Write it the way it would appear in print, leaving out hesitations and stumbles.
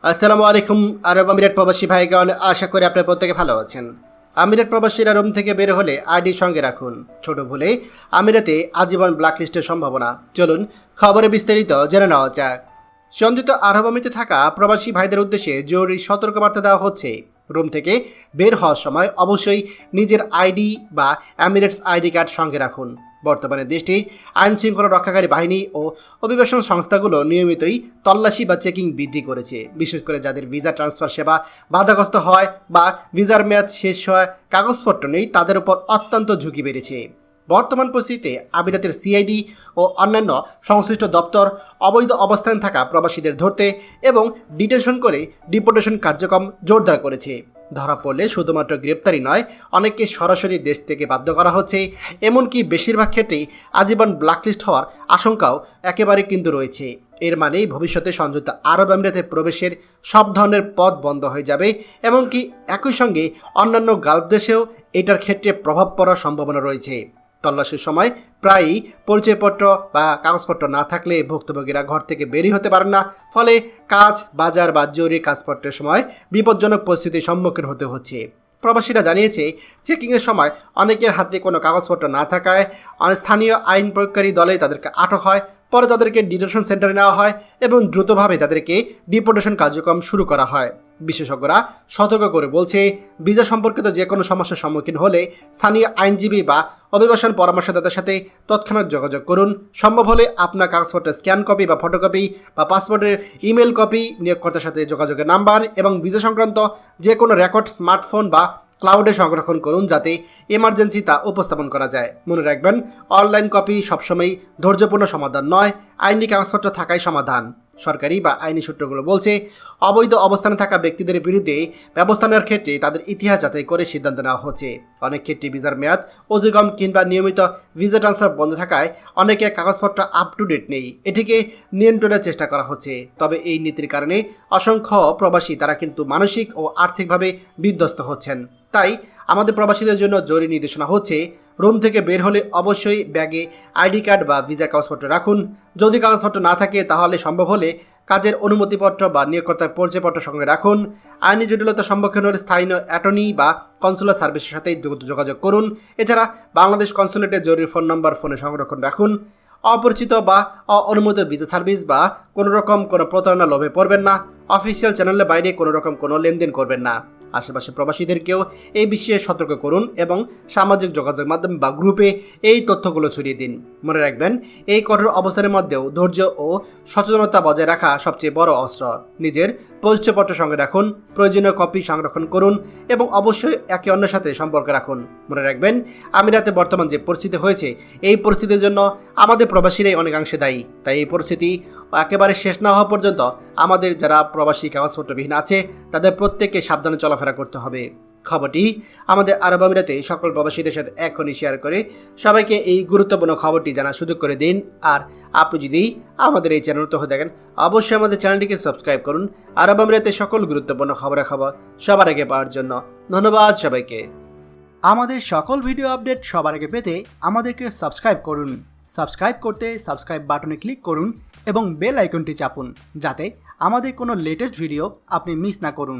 আসসালামু আলাইকুম আরব আমিরাত প্রবাসী ভাইগণ, আশা করি আপনার প্রত্যেকে ভালো আছেন। আমিরাত প্রবাসীরা রুম থেকে বের হলে আইডি সঙ্গে রাখুন। ছোট ভুলে আমিরাতে আজীবন ব্ল্যাকলিস্টের সম্ভাবনা। চলুন খবরে বিস্তারিত জেনে নেওয়া যাক। সংযুক্ত আরব আমিরাতে থাকা প্রবাসী ভাইদের উদ্দেশ্যে জরুরি সতর্কবার্তা দেওয়া হচ্ছে। রুম থেকে বের হওয়ার সময় অবশ্যই নিজের আইডি বা এমিরেটস আইডি কার্ড সঙ্গে রাখুন। বর্তমানে দেশটির আইনশৃঙ্খলা রক্ষাকারী বাহিনী ও অভিবাসন সংস্থাগুলো নিয়মিতই তল্লাশি বা চেকিং বৃদ্ধি করেছে। বিশেষ করে যাদের ভিসা ট্রান্সফার সেবা বাধাগ্রস্ত হয় বা ভিসার মেয়াদ শেষ হয়, কাগজপত্র নেই, তাদের উপর অত্যন্ত ঝুঁকি বেড়েছে। বর্তমান পরিস্থিতিতে আমিরাতের সিআইডি ও অন্যান্য সংশ্লিষ্ট দপ্তর অবৈধ অবস্থানে থাকা প্রবাসীদের ধরতে এবং ডিটেনশন করে ডিপোর্টেশন কার্যক্রম জোরদার করেছে। ধরা পড়লে শুধুমাত্র গ্রেপ্তারি নয়, অনেককে সরাসরি দেশ থেকে বাধ্য করা হচ্ছে। এমনকি বেশিরভাগ ক্ষেত্রেই আজীবন ব্ল্যাকলিস্ট হওয়ার আশঙ্কাও একেবারে কিন্তু রয়েছে। এর মানেই ভবিষ্যতে সংযুক্ত আরব আমিরাতে প্রবেশের সব ধরনের পথ বন্ধ হয়ে যাবে। এমনকি একই সঙ্গে অন্যান্য গালফ দেশেও এটার ক্ষেত্রে প্রভাব পড়ার সম্ভাবনা রয়েছে। তল্লাশির সময় প্রায়ই পরিচয়পত্র বা কাগজপত্র না থাকলে ভুক্তভোগীরা ঘর থেকে বেরিয়ে হতে পারেন না। ফলে কাজ, বাজার বা জরুরি কাজপত্রের সময় বিপজ্জনক পরিস্থিতির সম্মুখীন হতে হচ্ছে। প্রবাসীরা জানিয়েছে, চেকিংয়ের সময় অনেকের হাতে কোনো কাগজপত্র না থাকায় স্থানীয় আইন প্রয়োগকারী দলে তাদেরকে আটক হয়। পরে তাদেরকে ডিটেনশন সেন্টারে নেওয়া হয় এবং দ্রুতভাবে তাদেরকে ডিপোর্টেশন কার্যক্রম শুরু করা হয়। বিশেষজ্ঞরা সতর্ক করে বলছে, ভিসা সম্পর্কিত যে কোনো সমস্যার সম্মুখীন হলে স্থানীয় আইনজীবী বা অভিবাসন পরামর্শদাতার সাথে তৎক্ষণাৎ যোগাযোগ করুন। সম্ভব হলে আপনার কাগজপত্রের স্ক্যান কপি বা ফটোকপি বা পাসপোর্টের ইমেল কপি, নিয়োগকর্তার সাথে যোগাযোগের নাম্বার এবং ভিসা সংক্রান্ত যে কোনো রেকর্ড স্মার্টফোন বা ক্লাউডে সংরক্ষণ করুন, যাতে এমার্জেন্সি তা উপস্থাপন করা যায়। মনে রাখবেন, অনলাইন কপি সবসময় ধৈর্যপূর্ণ সমাধান নয়, আইনি কাগজপত্র থাকাই সমাধান। সরকারি বা আইনি সূত্রগুলো বলছে, অবৈধ অবস্থানে থাকা ব্যক্তিদের বিরুদ্ধে ব্যবস্থা নেওয়ার ক্ষেত্রে তাদের ইতিহাস যাচাই করে সিদ্ধান্ত নেওয়া হচ্ছে। অনেক ক্ষেত্রে ভিসার মেয়াদ অতিক্রম কিংবা নিয়মিত ভিসা ট্রান্সফার বন্ধ থাকায় অনেকে কাগজপত্র আপ টু ডেট নেই। এটিকে নিয়ন্ত্রণের চেষ্টা করা হচ্ছে। তবে এই নীতির কারণে অসংখ্য প্রবাসী তারা কিন্তু মানসিক ও আর্থিকভাবে বিধ্বস্ত হচ্ছেন। তাই আমাদের প্রবাসীদের জন্য জরুরি নির্দেশনা হচ্ছে, রুম থেকে বের হলে অবশ্যই ব্যাগে আইডি কার্ড বা ভিসার কাগজপত্র রাখুন। যদি কাগজপত্র না থাকে তাহলে সম্ভব হলে কাজের অনুমতিপত্র বা নিয়োগকর্তার পরিচয়পত্র সঙ্গে রাখুন। আইনি জটিলতার সম্মুখীন হলে স্থানীয় অ্যাটর্নি বা কনসুলার সার্ভিসের সাথে যোগাযোগ করুন। এছাড়া বাংলাদেশ কনসুলেটের জরুরি ফোন নম্বর ফোনে সংরক্ষণ রাখুন। অপরিচিত বা অননুমোদিত ভিসা সার্ভিস বা কোনো প্রতারণা লোভে পড়বেন না। অফিসিয়াল চ্যানেলের বাইরে কোনো লেনদেন করবেন না। আশেপাশে প্রবাসীদেরকেও এই বিষয়ে সতর্ক করুন এবং সামাজিক যোগাযোগ মাধ্যম বা গ্রুপে এই তথ্যগুলো ছড়িয়ে দিন। মনে রাখবেন, এই কঠোর অবস্থানের মধ্যেও ধৈর্য ও সচেতনতা বজায় রাখা সবচেয়ে বড় অস্ত্র। নিজের পরিচয়পত্র সঙ্গে রাখুন, প্রয়োজনীয় কপি সংরক্ষণ করুন এবং অবশ্যই একে অন্যের সাথে সম্পর্ক রাখুন। মনে রাখবেন, আমিরাতে বর্তমান যে পরিস্থিতি হয়েছে, এই পরিস্থিতির জন্য আমাদের প্রবাসীরাই অনেকাংশে দায়ী। তাই এই পরিস্থিতি একেবারে শেষ না হওয়া পর্যন্ত আমাদের যারা প্রবাসী কাগজপত্রবিহীন আছে তাদের প্রত্যেককে সাবধানে চলাফেরা করতে হবে। খবরটি আমাদের আরব আমিরাতে সকল প্রবাসীদের সাথে এখনই শেয়ার করে সবাইকে এই গুরুত্বপূর্ণ খবরটি জানার সুযোগ করে দিন। আর আপনি যদি আমাদের এই চ্যানেল হয়ে থাকেন, অবশ্যই আমাদের চ্যানেলটিকে সাবস্ক্রাইব করুন আরব আমিরাতে সকল গুরুত্বপূর্ণ খবর সবার আগে পাওয়ার জন্য। ধন্যবাদ সবাইকে। আমাদের সকল ভিডিও আপডেট সবার আগে পেতে আমাদেরকে সাবস্ক্রাইব করুন। সাবস্ক্রাইব করতে সাবস্ক্রাইব বাটনে ক্লিক করুন এবং বেল আইকনটি চাপুন, যাতে আমাদের কোনো লেটেস্ট ভিডিও আপনি মিস না করুন।